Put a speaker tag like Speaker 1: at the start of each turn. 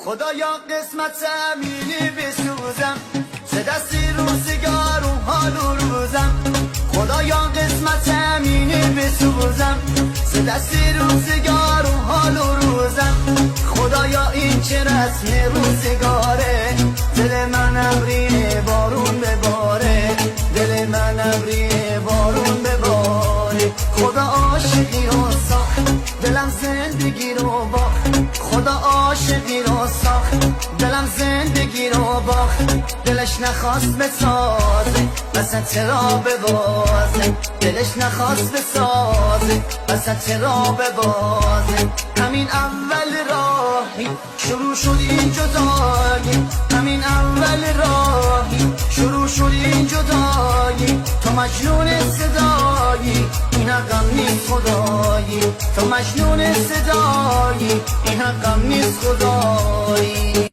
Speaker 1: خدایا قسمت زمینی بسوزم سه دستی روزگار و حال و روزم خدایا قسمت زمینی بسوزم سه دستی روزگار و حال و روزم خدایا این چه رسم روزگاره دل من ابری بارون بباره دل من ابری بارون بباره خدا عاشقی رو ساخت دلم زندگی رو باخت خدا عاشقی رو ساخت دلم زندگی رو باخت دلش نخواست بسازه اصلا چرا ببازه دلش نخواست بسازه اصلا چرا ببازه همین اول راهی شروع شد این جدایی همین اول راهی شروع شد این جدایی تو مجنون صدایی این حقم نیست خدایی تو مجنون صدایی این حقم نیست خدایی